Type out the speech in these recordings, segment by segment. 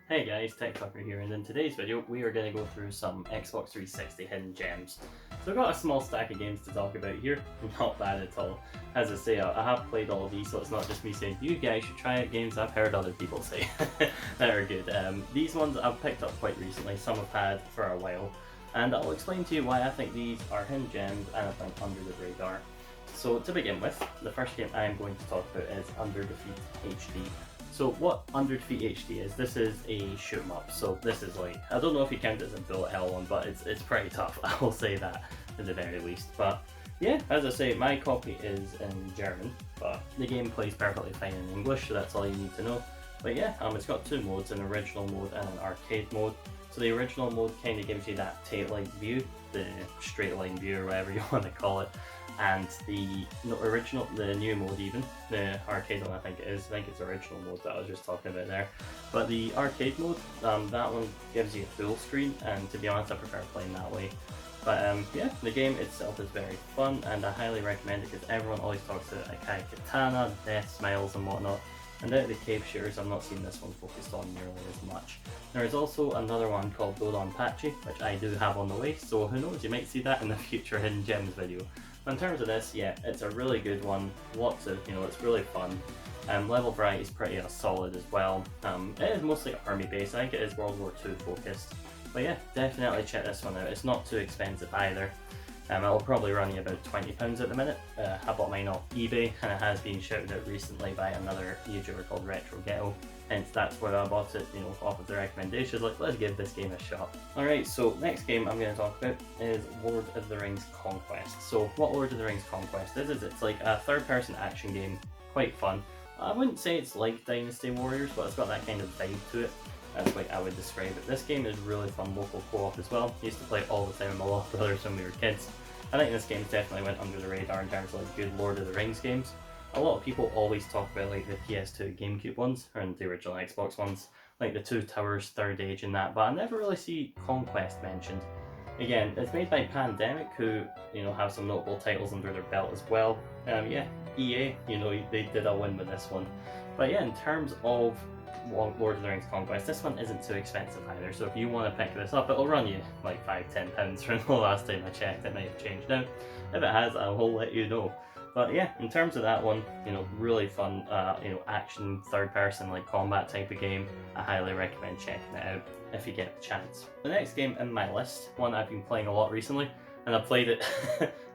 Hey guys, TechTucker here, and in today's video we are going to go through some Xbox 360 hidden gems. So I've got a small stack of games to talk about here, not bad at all. As I say, I have played all of these, so it's not just me saying, you guys should try out games I've heard other people say that are good. These ones I've picked up quite recently, some I've had for a while, and I'll explain to you why I think these are hidden gems and I think under the radar. So to begin with, the first game I'm going to talk about is Under Defeat HD. So what Under Defeat HD is, this is a shoot 'em up. So this is like, I don't know if you count it as a bullet hell one, but it's pretty tough. I will say that at the very least. But yeah, as I say, my copy is in German, but the game plays perfectly fine in English, so that's all you need to know. But yeah, it's got two modes, an original mode and an arcade mode. So the original mode kind of gives you that tail-like view, the straight line view or whatever you want to call it. And the new mode even, the arcade one I think it's original mode that I was just talking about there. But the arcade mode, that one gives you a full screen, and to be honest I prefer playing that way. But yeah, the game itself is very fun and I highly recommend it because everyone always talks about Akai Katana, Death Smiles and whatnot. And out of the cave shooters, I've not seen this one focused on nearly as much. There is also another one called On Patchy, which I do have on the way, so who knows, you might see that in the future Hidden Gems video. But in terms of this, yeah, it's a really good one. Lots of, it's really fun. Level variety is pretty solid as well. It is mostly army based, I think it is World War II focused. But yeah, definitely check this one out. It's not too expensive either. It'll probably run you about £20 at the minute. I bought mine off eBay and it has been shouted out recently by another YouTuber called Retro Ghetto. Hence that's where I bought it, off of the recommendations, like let's give this game a shot. Alright, so next game I'm going to talk about is Lord of the Rings Conquest. So what Lord of the Rings Conquest is it's like a third person action game, quite fun. I wouldn't say it's like Dynasty Warriors, but it's got that kind of vibe to it. That's what I would describe it. This game is really fun local co-op as well. Used to play it all the time with my little brothers when we were kids. I think this game definitely went under the radar in terms of like good Lord of the Rings games. A lot of people always talk about like the PS2 GameCube ones, or the original Xbox ones, like the Two Towers, Third Age and that, but I never really see Conquest mentioned. Again, it's made by Pandemic, who, have some notable titles under their belt as well. Yeah, EA, they did a win with this one. But yeah, in terms of Lord of the Rings Conquest, this one isn't too expensive either, so if you want to pick this up, it'll run you like £5–10 from the last time I checked. It might have changed now. If it has, I will let you know. But yeah, in terms of that one, really fun, action, third person, like combat type of game. I highly recommend checking it out if you get the chance. The next game in my list, one I've been playing a lot recently, and I played it,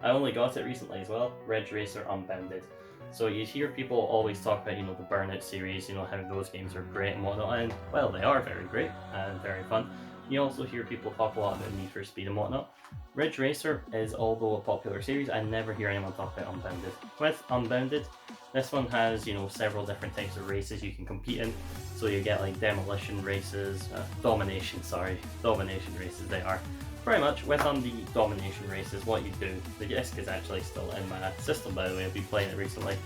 I only got it recently as well, Ridge Racer Unbounded. So you hear people always talk about, the Burnout series, how those games are great and whatnot, and well, they are very great and very fun. You also hear people talk a lot about Need for Speed and whatnot. Ridge Racer is, although a popular series, I never hear anyone talk about Unbounded. With Unbounded, this one has, several different types of races you can compete in. So you get like domination races races they are. Pretty much, with the domination races, what you do, the disc is actually still in my system by the way, I've been playing it recently.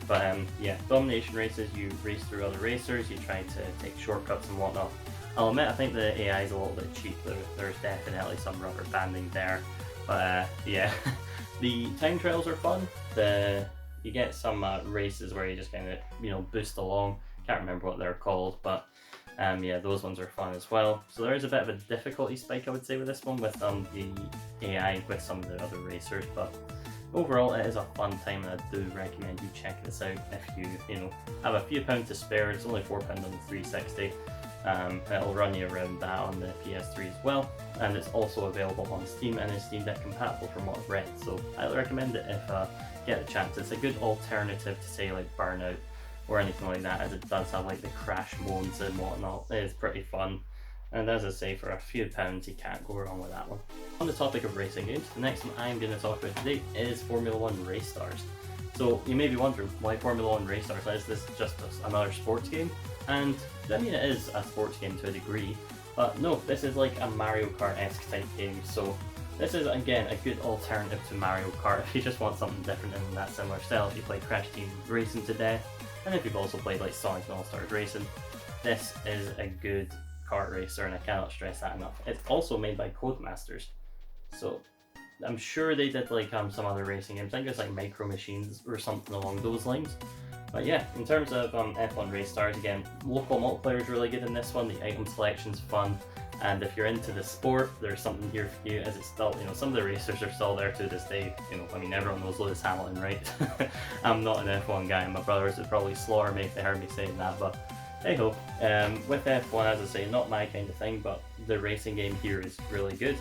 But yeah, domination races, you race through other racers, you try to take shortcuts and whatnot. I'll admit, I think the AI is a little bit cheap, there's definitely some rubber banding there. But yeah, the time trials are fun. You get some races where you just kind of, boost along. Can't remember what they're called, but yeah, those ones are fun as well. So there is a bit of a difficulty spike, I would say, with this one, with the AI with some of the other racers, but overall it is a fun time and I do recommend you check this out if you have a few pounds to spare. It's only £4 on the 360. It'll run you around that on the PS3 as well, and it's also available on Steam and is Steam Deck compatible from what I've read, so I recommend it if get a chance. It's a good alternative to say like Burnout or anything like that, as it does have like the crash modes and whatnot. It is pretty fun, and as I say, for a few pounds you can't go wrong with that one. On the topic of racing games, the next one I'm going to talk about today is Formula 1 Race Stars. So you may be wondering, why Formula 1 Race Stars? Is this just another sports game? And I mean, it is a sports game to a degree, but no, this is like a Mario Kart-esque type game. So this is, again, a good alternative to Mario Kart if you just want something different in that similar style. If you play Crash Team Racing to death, and if you've also played like Sonic and All-Stars Racing, this is a good kart racer, and I cannot stress that enough. It's also made by Codemasters, so I'm sure they did like some other racing games. I think it's like Micro Machines or something along those lines. But yeah, in terms of F1 Race Stars, again, local multiplayer is really good in this one. The item selection's fun, and if you're into the sport, there's something here for you. As it's still, you know, some of the racers are still there to this day. You know, I mean, everyone knows Lewis Hamilton, right? I'm not an F1 guy, and my brothers would probably slaughter me if they heard me saying that. But hey ho, with F1, as I say, not my kind of thing, but the racing game here is really good.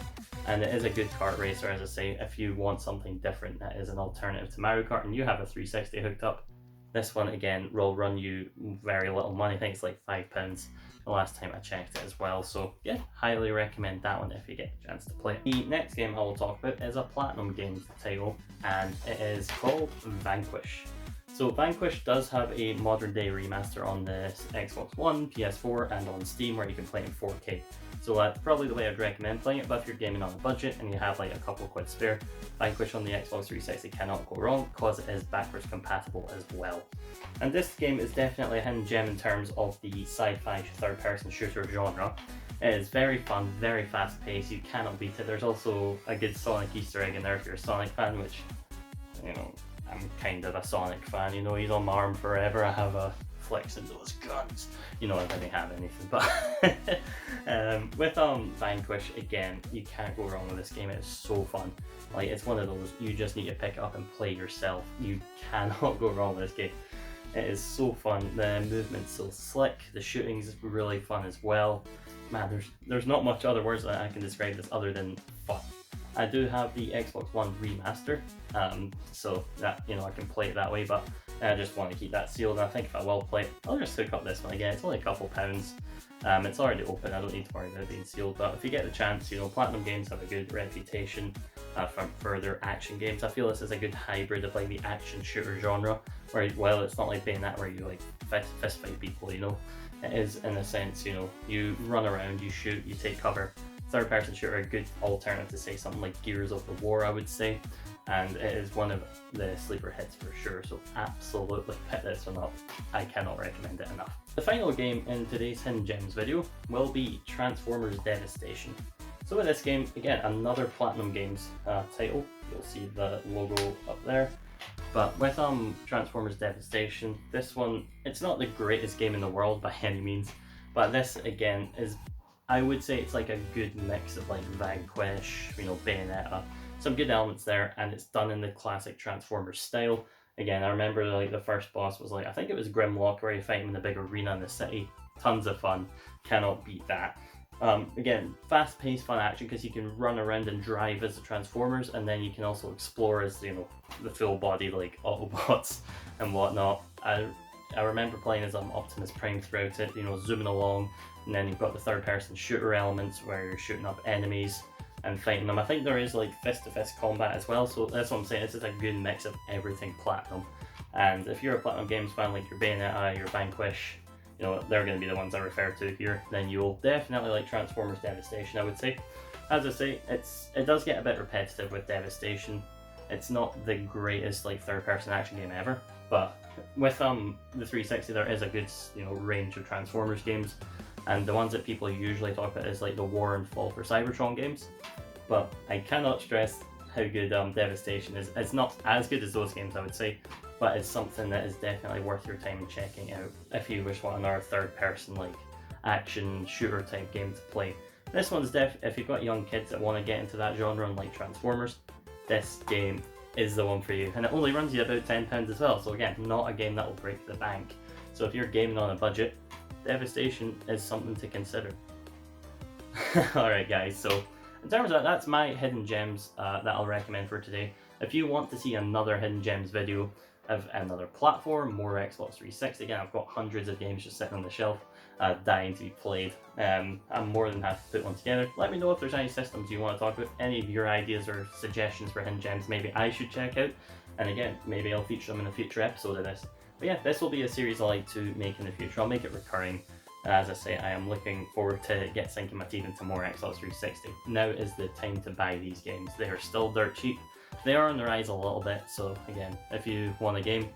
And it is a good kart racer, as I say. If you want something different that is an alternative to Mario Kart and you have a 360 hooked up, this one again will run you very little money. I think it's like £5 the last time I checked it as well. So yeah, highly recommend that one if you get a chance to play it. The next game I will talk about is a Platinum Games title, and it is called Vanquish. So Vanquish does have a modern day remaster on the Xbox One, PS4 and on Steam, where you can play in 4K. So that's probably the way I'd recommend playing it, but if you're gaming on a budget and you have like a couple quid spare, Vanquish on the Xbox 360 cannot go wrong because it is backwards compatible as well. And this game is definitely a hidden gem in terms of the sci-fi third-person shooter genre. It is very fun, very fast-paced, you cannot beat it. There's also a good Sonic Easter egg in there if you're a Sonic fan, which, you know, I'm kind of a Sonic fan, you know, he's on my arm forever. I have a flex into those guns. You know, I didn't have anything, but with Vanquish, again, you can't go wrong with this game. It is so fun. Like, it's one of those, you just need to pick it up and play yourself. You cannot go wrong with this game. It is so fun. The movement's so slick. The shooting's really fun as well. Man, there's not much other words that I can describe this other than fun. I do have the Xbox One remaster, so that, you know, I can play it that way, but I just want to keep that sealed, and I think if I will play it, I'll just hook up this one again. It's only a couple pounds. It's already open, I don't need to worry about it being sealed, but if you get the chance, you know, Platinum Games have a good reputation for their action games. I feel this is a good hybrid of like the action shooter genre, where, well, it's not like Bayonetta where you like fist fight people, you know. It is, in a sense, you know, you run around, you shoot, you take cover. Third-person shooter, a good alternative to say something like Gears of the War, I would say, and it is one of the sleeper hits for sure, so absolutely pick this one up. I cannot recommend it enough. The final game in today's Hidden Gems video will be Transformers Devastation. So with this game, again, another Platinum Games title. You'll see the logo up there. But with Transformers Devastation, this one, it's not the greatest game in the world by any means, but this again is, I would say it's like a good mix of like Vanquish, you know, Bayonetta, some good elements there, and it's done in the classic Transformers style. Again, I remember like the first boss was like, I think it was Grimlock, where you fight him in the big arena in the city. Tons of fun, cannot beat that. Again, fast-paced fun action because you can run around and drive as the Transformers, and then you can also explore as, you know, the full body like Autobots and whatnot. I remember playing as Optimus Prime throughout it, you know, zooming along, and then you've got the third-person shooter elements where you're shooting up enemies and fighting them. I think there is like fist-to-fist combat as well, so that's what I'm saying. This is a good mix of everything Platinum. And if you're a Platinum Games fan, like your Bayonetta, your Vanquish, you know, they're going to be the ones I refer to here, then you'll definitely like Transformers Devastation, I would say. As I say, it does get a bit repetitive with Devastation. It's not the greatest like third-person action game ever, but with the 360 there is a good, you know, range of Transformers games, and the ones that people usually talk about is like the War and Fall for Cybertron games. But I cannot stress how good Devastation is. It's not as good as those games, I would say, but it's something that is definitely worth your time checking out if you wish want another third-person like action shooter type game to play. This one's if you've got young kids that want to get into that genre and like Transformers, this game is the one for you, and it only runs you about £10 as well, so again, not a game that will break the bank. So if you're gaming on a budget, Devastation is something to consider. Alright guys, so in terms of that, that's my hidden gems that I'll recommend for today. If you want to see another hidden gems video of another platform, more Xbox 360, again, I've got hundreds of games just sitting on the shelf, dying to be played. I'm more than happy to put one together. Let me know if there's any systems you want to talk about, any of your ideas or suggestions for hidden gems maybe I should check out, and again, maybe I'll feature them in a future episode of this. But yeah, this will be a series I like to make in the future. I'll make it recurring. As I say, I am looking forward to sinking my teeth into more Xbox 360. Now is the time to buy these games. They are still dirt cheap. They are on the rise a little bit, so again, if you want a game,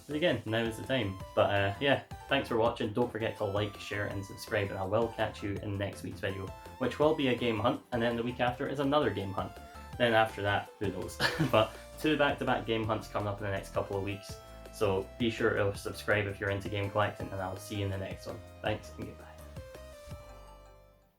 again, now is the time. But yeah, thanks for watching. Don't forget to like, share and subscribe, and I will catch you in next week's video, which will be a game hunt, and then the week after is another game hunt. Then after that, who knows. But 2 back-to-back game hunts coming up in the next couple of weeks. So be sure to subscribe if you're into game collecting, and I'll see you in the next one. Thanks, and goodbye.